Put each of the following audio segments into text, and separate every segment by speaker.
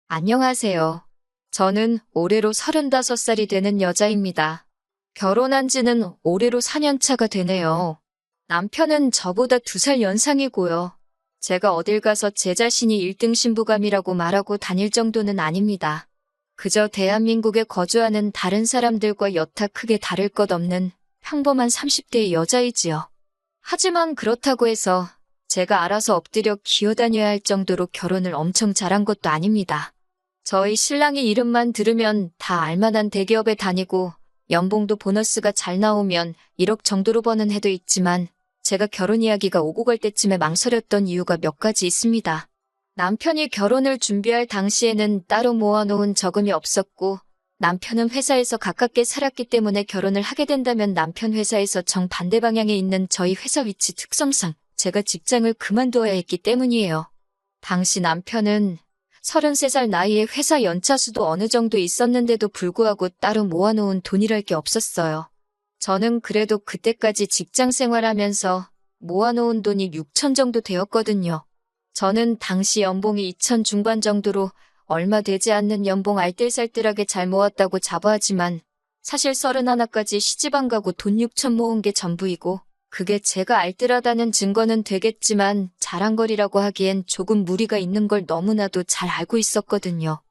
Speaker 1: 안녕하세요. 저는 올해로 35살이 되는 여자입니다. 결혼한 지는 올해로 4년 차가 되네요. 남편은 저보다 2살 연상이고요. 제가 어딜 가서 제 자신이 1등 신부감이라고 말하고 다닐 정도는 아닙니다. 그저 대한민국에 거주하는 다른 사람들과 여타 크게 다를 것 없는 평범한 30대의 여자이지요. 하지만 그렇다고 해서 제가 알아서 엎드려 기어다녀야 할 정도로 결혼을 엄청 잘한 것도 아닙니다. 저희 신랑의 이름만 들으면 다 알만한 대기업에 다니고 연봉도 보너스가 잘 나오면 1억 정도로 버는 해도 있지만 제가 결혼 이야기가 오고 갈 때쯤에 망설였던 이유가 몇 가지 있습니다. 남편이 결혼을 준비할 당시에는 따로 모아놓은 저금이 없었고 남편은 회사에서 가깝게 살았기 때문에 결혼을 하게 된다면 남편 회사에서 정반대 방향에 있는 저희 회사 위치 특성상 제가 직장을 그만두어야 했기 때문이에요. 당시 남편은 33살 나이에 회사 연차수도 어느 정도 있었는데도 불구하고 따로 모아놓은 돈이랄 게 없었어요. 저는 그래도 그때까지 직장 생활하면서 모아놓은 돈이 6천 정도 되었거든요. 저는 당시 연봉이 2천 중반 정도로 얼마 되지 않는 연봉 알뜰살뜰하게 잘 모았다고 자부하지만 사실 31까지 시집 안 가고 돈 6천 모은 게 전부이고 그게 제가 알뜰하다는 증거는 되겠지만 자랑거리라고 하기엔 조금 무리가 있는 걸 너무나도 잘 알고 있었거든요.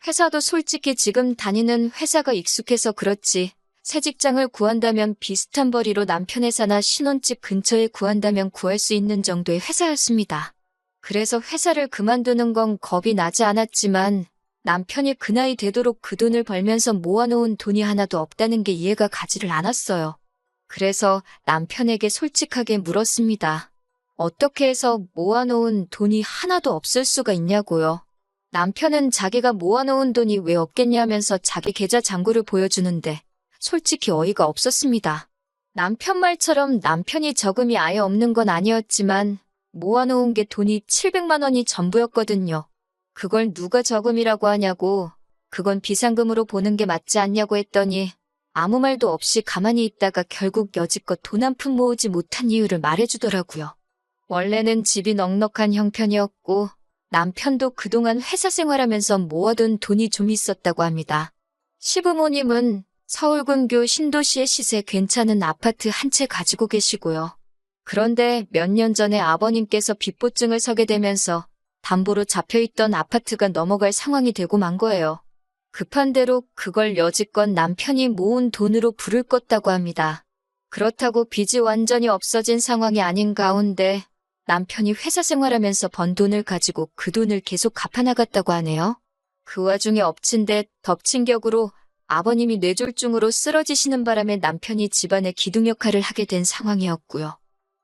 Speaker 1: 회사도 솔직히 지금 다니는 회사가 익숙해서 그렇지 새 직장을 구한다면 비슷한 벌이로 남편 회사나 신혼집 근처에 구한다면 구할 수 있는 정도의 회사였습니다. 그래서 회사를 그만두는 건 겁이 나지 않았지만 남편이 그 나이 되도록 그 돈을 벌면서 모아놓은 돈이 하나도 없다는 게 이해가 가지를 않았어요. 그래서 남편에게 솔직하게 물었습니다. 어떻게 해서 모아놓은 돈이 하나도 없을 수가 있냐고요. 남편은 자기가 모아놓은 돈이 왜 없겠냐면서 자기 계좌 잔고를 보여주는데 솔직히 어이가 없었습니다. 남편 말처럼 남편이 저금이 아예 없는 건 아니었지만 모아놓은 게 돈이 700만 원이 전부였거든요. 그걸 누가 저금이라고 하냐고, 그건 비상금으로 보는 게 맞지 않냐고 했더니 아무 말도 없이 가만히 있다가 결국 여지껏 돈 한 푼 모으지 못한 이유를 말해주더라고요. 원래는 집이 넉넉한 형편이었고 남편도 그동안 회사 생활하면서 모아둔 돈이 좀 있었다고 합니다. 시부모님은 서울 근교 신도시의 시세 괜찮은 아파트 한 채 가지고 계시고요. 그런데 몇 년 전에 아버님께서 빚보증을 서게 되면서 담보로 잡혀있던 아파트가 넘어갈 상황이 되고 만 거예요. 급한 대로 그걸 여지껏 남편이 모은 돈으로 불을 껐다고 합니다. 그렇다고 빚이 완전히 없어진 상황이 아닌 가운데 남편이 회사 생활하면서 번 돈을 가지고 그 돈을 계속 갚아나갔다고 하네요. 그 와중에 엎친 데 덮친 격으로 아버님이 뇌졸중으로 쓰러지시는 바람에 남편이 집안의 기둥 역할을 하게 된 상황이었고요.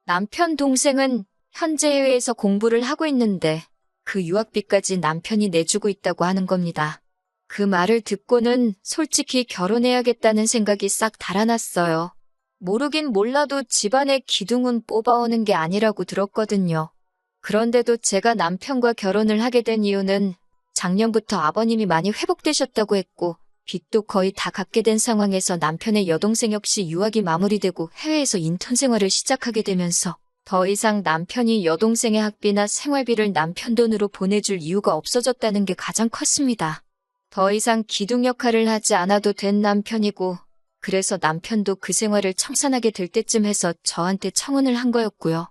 Speaker 1: 남편 동생은 현재 해외에서 공부를 하고 있는데 그 유학비까지 남편이 내주고 있다고 하는 겁니다. 그 말을 듣고는 솔직히 결혼해야겠다는 생각이 싹 달아났어요. 모르긴 몰라도 집안의 기둥은 뽑아오는 게 아니라고 들었거든요. 그런데도 제가 남편과 결혼을 하게 된 이유는 작년부터 아버님이 많이 회복되셨다고 했고 빚도 거의 다 갚게 된 상황에서 남편의 여동생 역시 유학이 마무리되고 해외에서 인턴 생활을 시작하게 되면서 더 이상 남편이 여동생의 학비나 생활비를 남편 돈으로 보내줄 이유가 없어졌다는 게 가장 컸습니다. 더 이상 기둥 역할을 하지 않아도 된 남편이고 그래서 남편도 그 생활을 청산하게 될 때쯤 해서 저한테 청혼을 한 거였고요.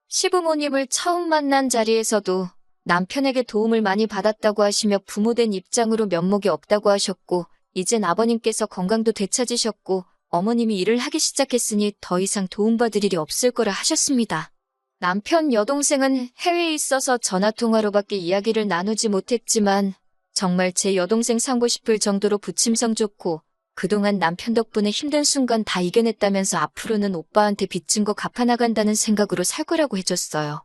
Speaker 1: 시부모님을 처음 만난 자리에서도 남편에게 도움을 많이 받았다고 하시며 부모된 입장으로 면목이 없다고 하셨고 이젠 아버님께서 건강도 되찾으셨고 어머님이 일을 하기 시작했으니 더 이상 도움받을 일이 없을 거라 하셨습니다. 남편 여동생은 해외에 있어서 전화통화로밖에 이야기를 나누지 못했지만 정말 제 여동생 삼고 싶을 정도로 부침성 좋고 그동안 남편 덕분에 힘든 순간 다 이겨냈다면서 앞으로는 오빠한테 빚진 거 갚아나간다는 생각으로 살 거라고 해줬어요.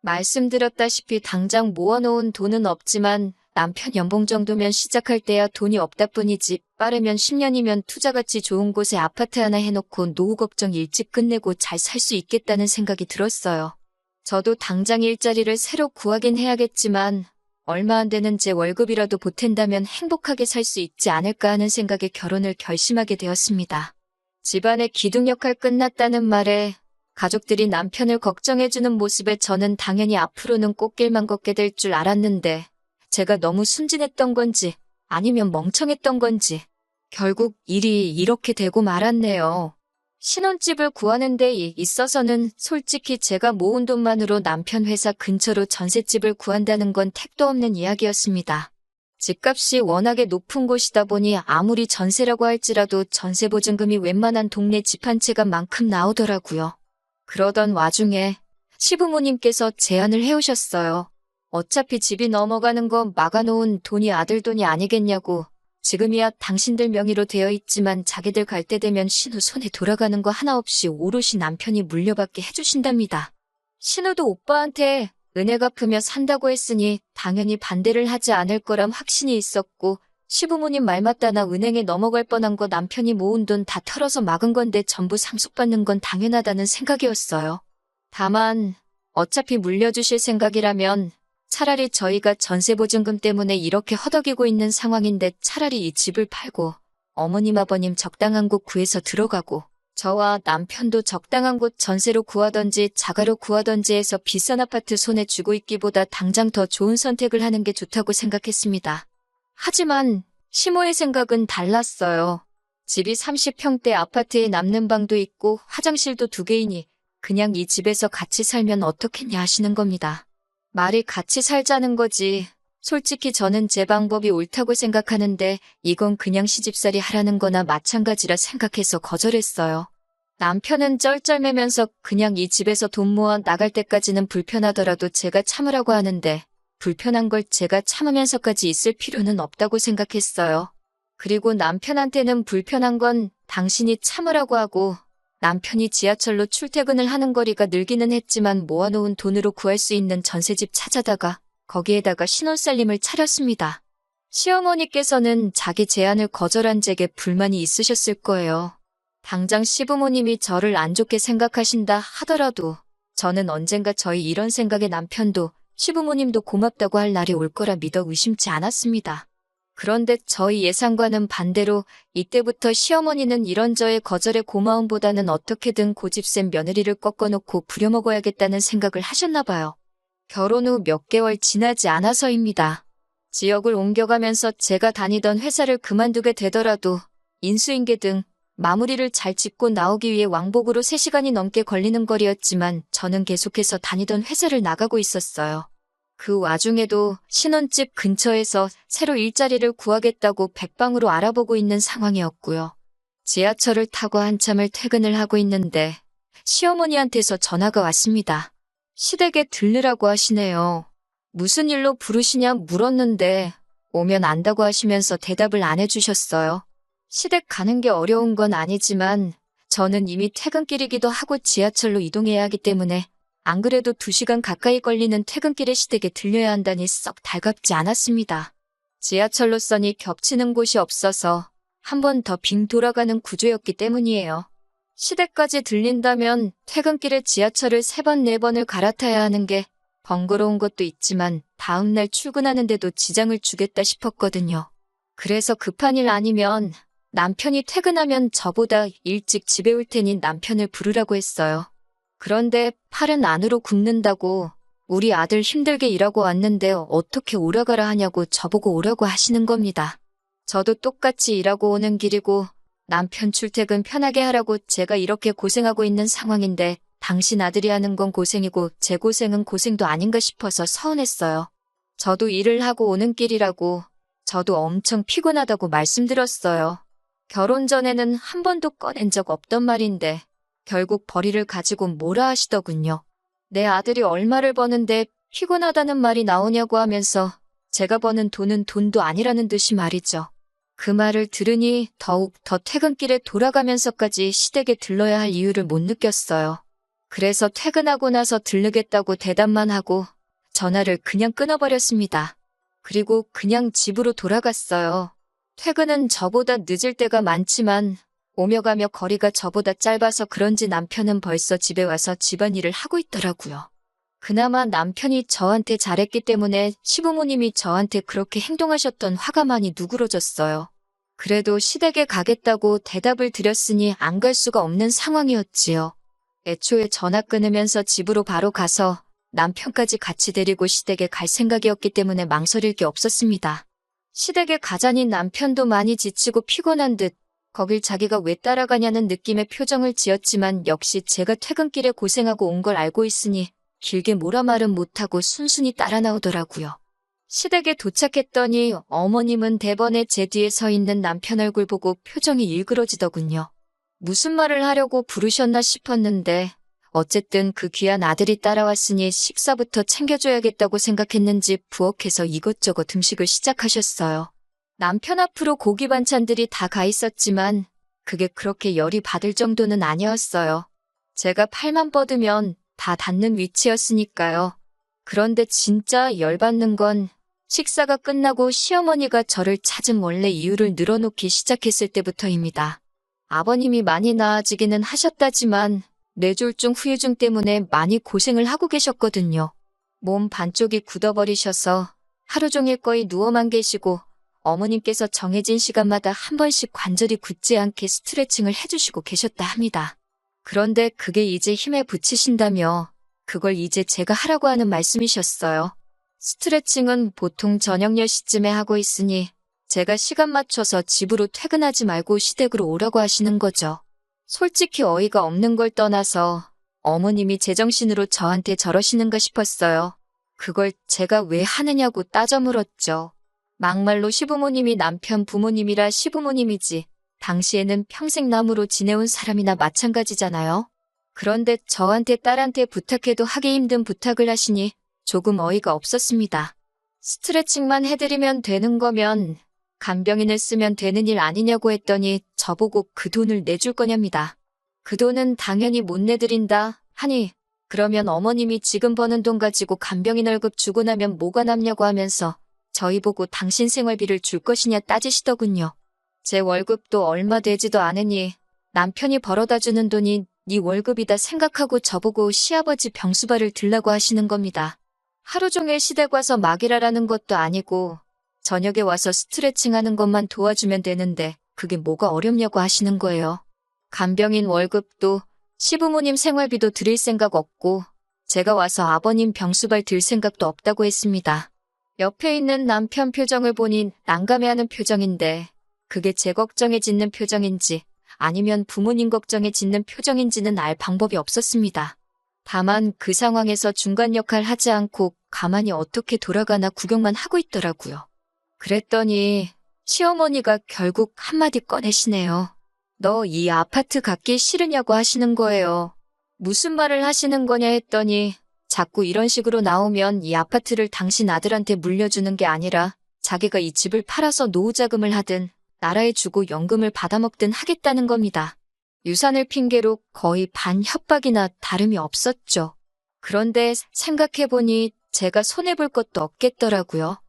Speaker 1: 말씀드렸다시피 당장 모아놓은 돈은 없지만 남편 연봉 정도면 시작할 때야 돈이 없다 뿐이지 빠르면 10년이면 투자가치 좋은 곳에 아파트 하나 해놓고 노후 걱정 일찍 끝내고 잘 살 수 있겠다는 생각이 들었어요. 저도 당장 일자리를 새로 구하긴 해야겠지만 얼마 안 되는 제 월급이라도 보탠다면 행복하게 살 수 있지 않을까 하는 생각에 결혼을 결심하게 되었습니다. 집안의 기둥 역할 끝났다는 말에 가족들이 남편을 걱정해주는 모습에 저는 당연히 앞으로는 꽃길만 걷게 될 줄 알았는데 제가 너무 순진했던 건지 아니면 멍청했던 건지 결국 일이 이렇게 되고 말았네요. 신혼집을 구하는 데 있어서는 솔직히 제가 모은 돈만으로 남편 회사 근처로 전셋집을 구한다는 건 택도 없는 이야기였습니다. 집값이 워낙에 높은 곳이다 보니 아무리 전세라고 할지라도 전세보증금이 웬만한 동네 집 한 채가만큼 나오더라고요. 그러던 와중에 시부모님께서 제안을 해오셨어요. 어차피 집이 넘어가는 거 막아놓은 돈이 아들 돈이 아니겠냐고. 지금이야 당신들 명의로 되어 있지만 자기들 갈 때 되면 신우 손에 돌아가는 거 하나 없이 오롯이 남편이 물려받게 해주신답니다. 신우도 오빠한테 은혜 갚으며 산다고 했으니 당연히 반대를 하지 않을 거람 확신이 있었고 시부모님 말 맞다나 은행에 넘어갈 뻔한 거 남편이 모은 돈 다 털어서 막은 건데 전부 상속받는 건 당연하다는 생각이었어요. 다만 어차피 물려주실 생각이라면 차라리 저희가 전세보증금 때문에 이렇게 허덕이고 있는 상황인데 차라리 이 집을 팔고 어머님 아버님 적당한 곳 구해서 들어가고 저와 남편도 적당한 곳 전세로 구하던지 자가로 구하던지 해서 비싼 아파트 손에 쥐고 있기보다 당장 더 좋은 선택을 하는 게 좋다고 생각했습니다. 하지만 시모의 생각은 달랐어요. 집이 30평대 아파트에 남는 방도 있고 화장실도 2개이니 그냥 이 집에서 같이 살면 어떻겠냐 하시는 겁니다. 말이 같이 살자는 거지. 솔직히 저는 제 방법이 옳다고 생각하는데 이건 그냥 시집살이 하라는 거나 마찬가지라 생각해서 거절했어요. 남편은 쩔쩔매면서 그냥 이 집에서 돈 모아 나갈 때까지는 불편하더라도 제가 참으라고 하는데 불편한 걸 제가 참으면서까지 있을 필요는 없다고 생각했어요. 그리고 남편한테는 불편한 건 당신이 참으라고 하고 남편이 지하철로 출퇴근을 하는 거리가 늘기는 했지만 모아놓은 돈으로 구할 수 있는 전세집 찾아다가 거기에다가 신혼살림을 차렸습니다. 시어머니께서는 자기 제안을 거절한 제게 불만이 있으셨을 거예요. 당장 시부모님이 저를 안 좋게 생각하신다 하더라도 저는 언젠가 저희 이런 생각에 남편도 시부모님도 고맙다고 할 날이 올 거라 믿어 의심치 않았습니다. 그런데 저희 예상과는 반대로 이때부터 시어머니는 이런 저의 거절의 고마움보다는 어떻게든 고집센 며느리를 꺾어놓고 부려먹어야겠다는 생각을 하셨나 봐요. 결혼 후 몇 개월 지나지 않아서입니다. 지역을 옮겨가면서 제가 다니던 회사를 그만두게 되더라도 인수인계 등 마무리를 잘 짓고 나오기 위해 왕복으로 3시간이 넘게 걸리는 거리였지만 저는 계속해서 다니던 회사를 나가고 있었어요. 그 와중에도 신혼집 근처에서 새로 일자리를 구하겠다고 백방으로 알아보고 있는 상황이었고요. 지하철을 타고 한참을 퇴근을 하고 있는데 시어머니한테서 전화가 왔습니다. 시댁에 들르라고 하시네요. 무슨 일로 부르시냐 물었는데 오면 안다고 하시면서 대답을 안 해주셨어요. 시댁 가는 게 어려운 건 아니지만 저는 이미 퇴근길이기도 하고 지하철로 이동해야 하기 때문에 안 그래도 2시간 가까이 걸리는 퇴근길에 시댁에 들려야 한다니 썩 달갑지 않았습니다. 지하철로선이 겹치는 곳이 없어서 한 번 더 빙 돌아가는 구조였기 때문이에요. 시댁까지 들린다면 퇴근길에 지하철을 3번, 4번을 갈아타야 하는 게 번거로운 것도 있지만 다음날 출근하는데도 지장을 주겠다 싶었거든요. 그래서 급한 일 아니면 남편이 퇴근하면 저보다 일찍 집에 올 테니 남편을 부르라고 했어요. 그런데 팔은 안으로 굽는다고 우리 아들 힘들게 일하고 왔는데 어떻게 오라가라 하냐고 저보고 오라고 하시는 겁니다. 저도 똑같이 일하고 오는 길이고 남편 출퇴근 편하게 하라고 제가 이렇게 고생하고 있는 상황인데 당신 아들이 하는 건 고생이고 제 고생은 고생도 아닌가 싶어서 서운했어요. 저도 일을 하고 오는 길이라고 저도 엄청 피곤하다고 말씀드렸어요. 결혼 전에는 한 번도 꺼낸 적 없던 말인데 결국 벌이를 가지고 뭐라 하시더군요. 내 아들이 얼마를 버는데 피곤하다는 말이 나오냐고 하면서 제가 버는 돈은 돈도 아니라는 듯이 말이죠. 그 말을 들으니 더욱 더 퇴근길에 돌아가면서까지 시댁에 들러야 할 이유를 못 느꼈어요. 그래서 퇴근하고 나서 들르겠다고 대답만 하고 전화를 그냥 끊어버렸습니다. 그리고 그냥 집으로 돌아갔어요. 퇴근은 저보다 늦을 때가 많지만 오며 가며 거리가 저보다 짧아서 그런지 남편은 벌써 집에 와서 집안일을 하고 있더라고요. 그나마 남편이 저한테 잘했기 때문에 시부모님이 저한테 그렇게 행동하셨던 화가 많이 누그러졌어요. 그래도 시댁에 가겠다고 대답을 드렸으니 안 갈 수가 없는 상황이었지요. 애초에 전화 끊으면서 집으로 바로 가서 남편까지 같이 데리고 시댁에 갈 생각이었기 때문에 망설일 게 없었습니다. 시댁에 가자니 남편도 많이 지치고 피곤한 듯 거길 자기가 왜 따라가냐는 느낌의 표정을 지었지만 역시 제가 퇴근길에 고생하고 온 걸 알고 있으니 길게 뭐라 말은 못하고 순순히 따라 나오더라고요. 시댁에 도착했더니 어머님은 대번에 제 뒤에 서 있는 남편 얼굴 보고 표정이 일그러지더군요. 무슨 말을 하려고 부르셨나 싶었는데 어쨌든 그 귀한 아들이 따라왔으니 식사부터 챙겨줘야겠다고 생각했는지 부엌에서 이것저것 음식을 시작하셨어요. 남편 앞으로 고기 반찬들이 다 가 있었지만 그게 그렇게 열이 받을 정도는 아니었어요. 제가 팔만 뻗으면 다 닿는 위치였으니까요. 그런데 진짜 열받는 건 식사가 끝나고 시어머니가 저를 찾은 원래 이유를 늘어놓기 시작했을 때부터입니다. 아버님이 많이 나아지기는 하셨다지만 뇌졸중 후유증 때문에 많이 고생을 하고 계셨거든요. 몸 반쪽이 굳어버리셔서 하루 종일 거의 누워만 계시고 어머님께서 정해진 시간마다 한 번씩 관절이 굳지 않게 스트레칭을 해주시고 계셨다 합니다. 그런데 그게 이제 힘에 부치신다며 그걸 이제 제가 하라고 하는 말씀이셨어요. 스트레칭은 보통 저녁 10시쯤에 하고 있으니 제가 시간 맞춰서 집으로 퇴근하지 말고 시댁으로 오라고 하시는 거죠. 솔직히 어이가 없는 걸 떠나서 어머님이 제정신으로 저한테 저러시는가 싶었어요. 그걸 제가 왜 하느냐고 따져 물었죠. 막말로 시부모님이 남편 부모님이라 시부모님이지 당시에는 평생 남으로 지내온 사람이나 마찬가지잖아요. 그런데 저한테 딸한테 부탁해도 하기 힘든 부탁을 하시니 조금 어이가 없었습니다. 스트레칭만 해드리면 되는 거면 간병인을 쓰면 되는 일 아니냐고 했더니 저보고 그 돈을 내줄 거냐입니다. 그 돈은 당연히 못 내드린다 하니 그러면 어머님이 지금 버는 돈 가지고 간병인 월급 주고 나면 뭐가 남냐고 하면서 저희 보고 당신 생활비를 줄 것이냐 따지시더군요. 제 월급도 얼마 되지도 않으니 남편이 벌어다 주는 돈이 네 월급이다 생각하고 저보고 시아버지 병수발을 들라고 하시는 겁니다. 하루 종일 시댁 와서 막일하라는 것도 아니고 저녁에 와서 스트레칭 하는 것만 도와주면 되는데 그게 뭐가 어렵냐고 하시는 거예요. 간병인 월급도 시부모님 생활비도 드릴 생각 없고 제가 와서 아버님 병수발 들 생각도 없다고 했습니다. 옆에 있는 남편 표정을 보니 난감해하는 표정인데 그게 제 걱정에 짓는 표정인지 아니면 부모님 걱정에 짓는 표정인지는 알 방법이 없었습니다. 다만 그 상황에서 중간 역할 하지 않고 가만히 어떻게 돌아가나 구경만 하고 있더라고요. 그랬더니 시어머니가 결국 한마디 꺼내시네요. 너 이 아파트 갖기 싫으냐고 하시는 거예요. 무슨 말을 하시는 거냐 했더니 자꾸 이런 식으로 나오면 이 아파트를 당신 아들한테 물려주는 게 아니라 자기가 이 집을 팔아서 노후자금을 하든 나라에 주고 연금을 받아먹든 하겠다는 겁니다. 유산을 핑계로 거의 반 협박이나 다름이 없었죠. 그런데 생각해보니 제가 손해볼 것도 없겠더라고요.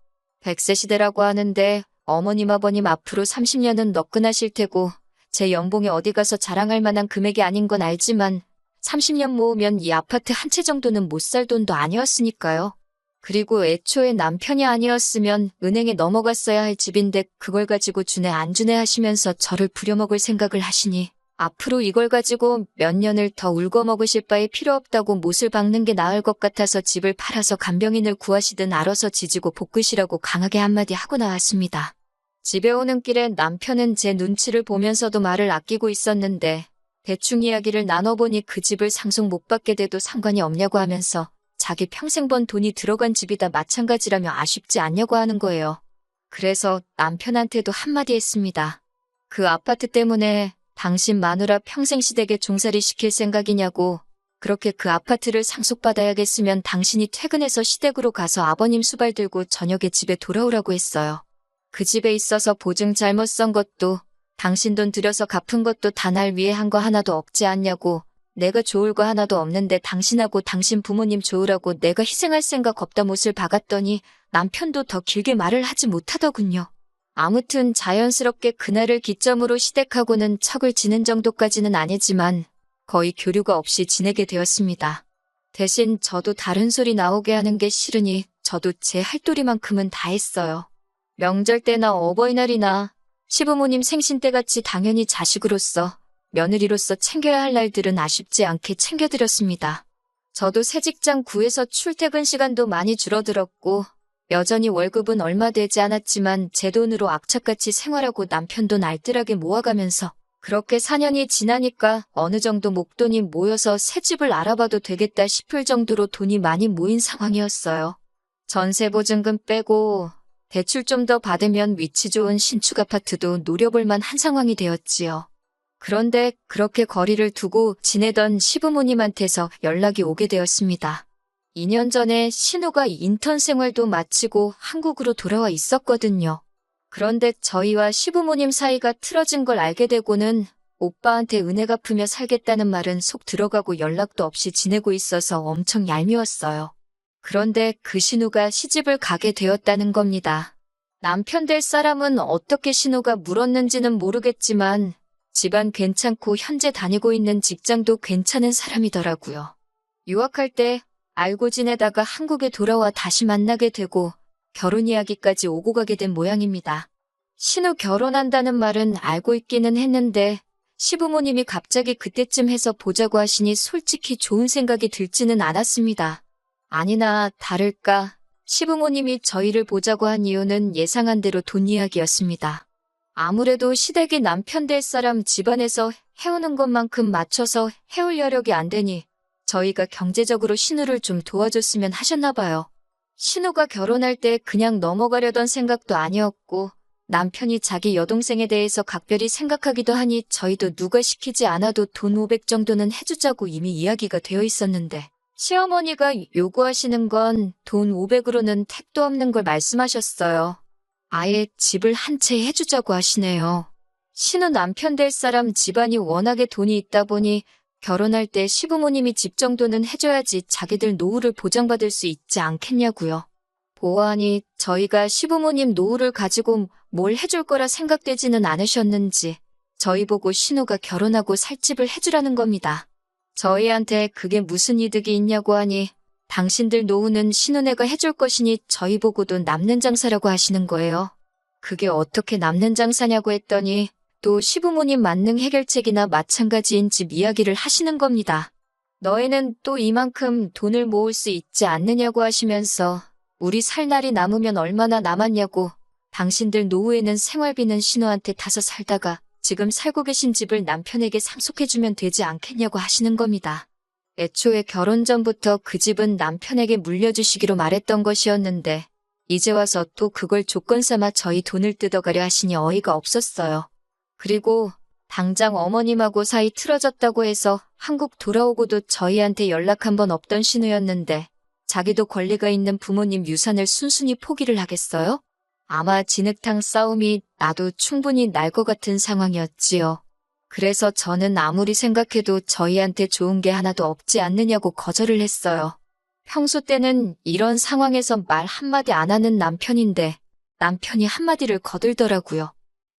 Speaker 1: 100세 시대라고 하는데 어머님 아버님 앞으로 30년은 너끈하실 테고 제 연봉이 어디 가서 자랑할 만한 금액이 아닌 건 알지만 30년 모으면 이 아파트 한 채 정도는 못 살 돈도 아니었으니까요. 그리고 애초에 남편이 아니었으면 은행에 넘어갔어야 할 집인데 그걸 가지고 주네 안 주네 하시면서 저를 부려먹을 생각을 하시니 앞으로 이걸 가지고 몇 년을 더 울고 먹으실 바에 필요 없다고 못을 박는 게 나을 것 같아서 집을 팔아서 간병인을 구하시든 알아서 지지고 볶으시라고 강하게 한마디 하고 나왔습니다. 집에 오는 길에 남편은 제 눈치를 보면서도 말을 아끼고 있었는데 대충 이야기를 나눠보니 그 집을 상속 못 받게 돼도 상관이 없냐고 하면서 자기 평생 번 돈이 들어간 집이다 마찬가지라며 아쉽지 않냐고 하는 거예요. 그래서 남편한테도 한마디 했습니다. 그 아파트 때문에 당신 마누라 평생 시댁에 종살이 시킬 생각이냐고. 그렇게 그 아파트를 상속받아야겠으면 당신이 퇴근해서 시댁으로 가서 아버님 수발 들고 저녁에 집에 돌아오라고 했어요. 그 집에 있어서 보증 잘못 선 것도 당신 돈 들여서 갚은 것도 다 날 위해 한 거 하나도 없지 않냐고. 내가 좋을 거 하나도 없는데 당신하고 당신 부모님 좋으라고 내가 희생할 생각 없다 못을 박았더니 남편도 더 길게 말을 하지 못하더군요. 아무튼 자연스럽게 그날을 기점으로 시댁하고는 척을 지는 정도까지는 아니지만 거의 교류가 없이 지내게 되었습니다. 대신 저도 다른 소리 나오게 하는 게 싫으니 저도 제 할도리만큼은 다 했어요. 명절 때나 어버이날이나 시부모님 생신 때같이 당연히 자식으로서 며느리로서 챙겨야 할 날들은 아쉽지 않게 챙겨드렸습니다. 저도 새 직장 구해서 출퇴근 시간도 많이 줄어들었고 여전히 월급은 얼마 되지 않았지만 제 돈으로 악착같이 생활하고 남편 돈 알뜰하게 모아가면서 그렇게 4년이 지나니까 어느 정도 목돈이 모여서 새 집을 알아봐도 되겠다 싶을 정도로 돈이 많이 모인 상황이었어요. 전세 보증금 빼고 대출 좀 더 받으면 위치 좋은 신축 아파트도 노려볼 만한 상황이 되었지요. 그런데 그렇게 거리를 두고 지내던 시부모님한테서 연락이 오게 되었습니다. 2년 전에 신우가 인턴 생활도 마치고 한국으로 돌아와 있었거든요. 그런데 저희와 시부모님 사이가 틀어진 걸 알게 되고는 오빠한테 은혜 갚으며 살겠다는 말은 속 들어가고 연락도 없이 지내고 있어서 엄청 얄미웠어요. 그런데 그 신우가 시집을 가게 되었다는 겁니다. 남편 될 사람은 어떻게 신우가 물었는지는 모르겠지만 집안 괜찮고 현재 다니고 있는 직장도 괜찮은 사람이더라고요. 유학할 때 알고 지내다가 한국에 돌아와 다시 만나게 되고 결혼 이야기까지 오고 가게 된 모양입니다. 신우 결혼한다는 말은 알고 있기는 했는데 시부모님이 갑자기 그때쯤 해서 보자고 하시니 솔직히 좋은 생각이 들지는 않았습니다. 아니나 다를까 시부모님이 저희를 보자고 한 이유는 예상한 대로 돈 이야기였습니다. 아무래도 시댁이 남편 될 사람 집안에서 해오는 것만큼 맞춰서 해올 여력이 안 되니 저희가 경제적으로 신우를 좀 도와줬으면 하셨나 봐요. 신우가 결혼할 때 그냥 넘어가려던 생각도 아니었고 남편이 자기 여동생에 대해서 각별히 생각하기도 하니 저희도 누가 시키지 않아도 돈 500 정도는 해주자고 이미 이야기가 되어 있었는데 시어머니가 요구하시는 건 돈 500으로는 택도 없는 걸 말씀하셨어요. 아예 집을 한 채 해주자고 하시네요. 신우 남편 될 사람 집안이 워낙에 돈이 있다 보니 결혼할 때 시부모님이 집 정도는 해줘야지 자기들 노후를 보장받을 수 있지 않겠냐고요. 보아하니 저희가 시부모님 노후를 가지고 뭘 해줄 거라 생각되지는 않으셨는지 저희 보고 신우가 결혼하고 살 집을 해주라는 겁니다. 저희한테 그게 무슨 이득이 있냐고 하니 당신들 노후는 신우네가 해줄 것이니 저희 보고도 남는 장사라고 하시는 거예요. 그게 어떻게 남는 장사냐고 했더니 또 시부모님 만능 해결책이나 마찬가지인 집 이야기를 하시는 겁니다. 너희는 또 이만큼 돈을 모을 수 있지 않느냐고 하시면서 우리 살 날이 남으면 얼마나 남았냐고 당신들 노후에는 생활비는 신우한테 타서 살다가 지금 살고 계신 집을 남편에게 상속해주면 되지 않겠냐고 하시는 겁니다. 애초에 결혼 전부터 그 집은 남편에게 물려주시기로 말했던 것이었는데 이제 와서 또 그걸 조건 삼아 저희 돈을 뜯어가려 하시니 어이가 없었어요. 그리고 당장 어머님하고 사이 틀어졌다고 해서 한국 돌아오고도 저희한테 연락 한 번 없던 신우였는데 자기도 권리가 있는 부모님 유산을 순순히 포기를 하겠어요? 아마 진흙탕 싸움이 나도 충분히 날 것 같은 상황이었지요. 그래서 저는 아무리 생각해도 저희한테 좋은 게 하나도 없지 않느냐고 거절을 했어요. 평소 때는 이런 상황에서 말 한마디 안 하는 남편인데 남편이 한마디를 거들더라고요.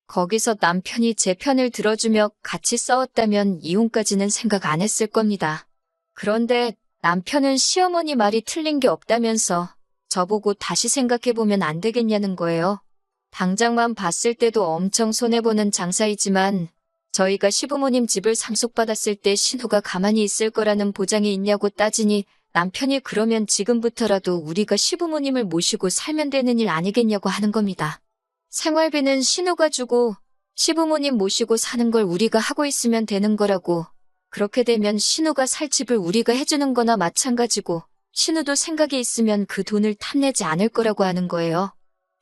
Speaker 1: 거기서 남편이 제 편을 들어주며 같이 싸웠다면 이혼까지는 생각 안 했을 겁니다. 그런데 남편은 시어머니 말이 틀린 게 없다면서 저보고 다시 생각해보면 안 되겠냐는 거예요. 당장만 봤을 때도 엄청 손해보는 장사이지만 저희가 시부모님 집을 상속받았을 때 신우가 가만히 있을 거라는 보장이 있냐고 따지니 남편이 그러면 지금부터라도 우리가 시부모님을 모시고 살면 되는 일 아니겠냐고 하는 겁니다. 생활비는 신우가 주고 시부모님 모시고 사는 걸 우리가 하고 있으면 되는 거라고. 그렇게 되면 신우가 살 집을 우리가 해주는 거나 마찬가지고 신우도 생각이 있으면 그 돈을 탐내지 않을 거라고 하는 거예요.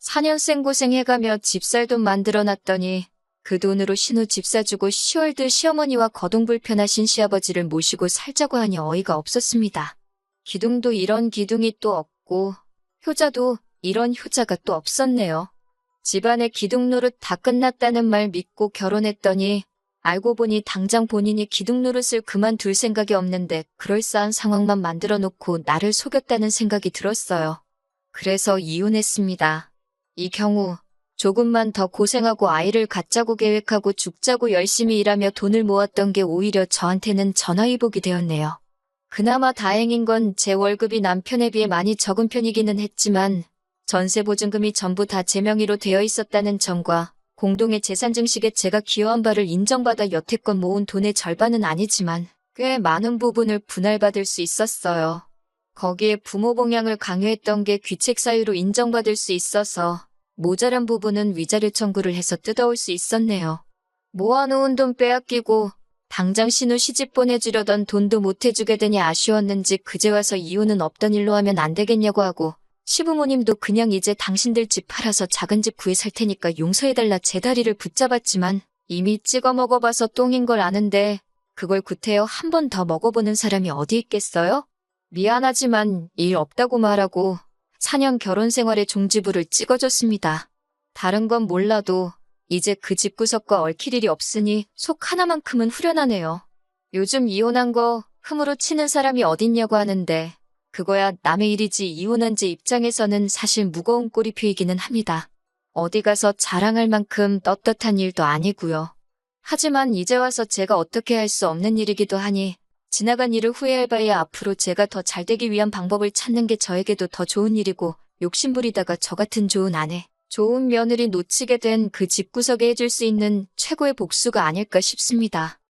Speaker 1: 4년 생고생 해가며 집 살 돈 만들어놨더니 그 돈으로 신우 집 사주고 10월들 시어머니와 거동불편하신 시아버지를 모시고 살자고 하니 어이가 없었습니다. 기둥도 이런 기둥이 또 없고 효자도 이런 효자가 또 없었네요. 집안의 기둥 노릇 다 끝났다는 말 믿고 결혼했더니 알고 보니 당장 본인이 기둥 노릇을 그만둘 생각이 없는데 그럴싸한 상황만 만들어 놓고 나를 속였다는 생각이 들었어요. 그래서 이혼했습니다. 이 경우 조금만 더 고생하고 아이를 갖자고 계획하고 죽자고 열심히 일하며 돈을 모았던 게 오히려 저한테는 전화위복이 되었네요. 그나마 다행인 건 제 월급이 남편에 비해 많이 적은 편이기는 했지만 전세 보증금이 전부 다 제 명의로 되어 있었다는 점과 공동의 재산 증식에 제가 기여한 바를 인정받아 여태껏 모은 돈의 절반은 아니지만 꽤 많은 부분을 분할받을 수 있었어요. 거기에 부모 봉양을 강요했던 게 귀책 사유로 인정받을 수 있어서 모자란 부분은 위자료 청구를 해서 뜯어올 수 있었네요. 모아놓은 돈 빼앗기고 당장 신우 시집 보내주려던 돈도 못 해주게 되니 아쉬웠는지 그제 와서 이유는 없던 일로 하면 안 되겠냐고 하고 시부모님도 그냥 이제 당신들 집 팔아서 작은 집 구해 살 테니까 용서해달라 제 다리를 붙잡았지만 이미 찍어 먹어봐서 똥인 걸 아는데 그걸 구태여 한 번 더 먹어보는 사람이 어디 있겠어요? 미안하지만 일 없다고 말하고 4년 결혼 생활의 종지부를 찍어줬습니다. 다른 건 몰라도 이제 그 집구석과 얽힐 일이 없으니 속 하나만큼은 후련하네요. 요즘 이혼한 거 흠으로 치는 사람이 어딨냐고 하는데 그거야 남의 일이지 이혼한 제 입장에서는 사실 무거운 꼬리표이기는 합니다. 어디 가서 자랑할 만큼 떳떳한 일도 아니고요. 하지만 이제 와서 제가 어떻게 할 수 없는 일이기도 하니 지나간 일을 후회할 바에야 앞으로 제가 더 잘되기 위한 방법을 찾는 게 저에게도 더 좋은 일이고 욕심부리다가 저 같은 좋은 아내, 좋은 며느리 놓치게 된 그 집구석에 해줄 수 있는 최고의 복수가 아닐까 싶습니다.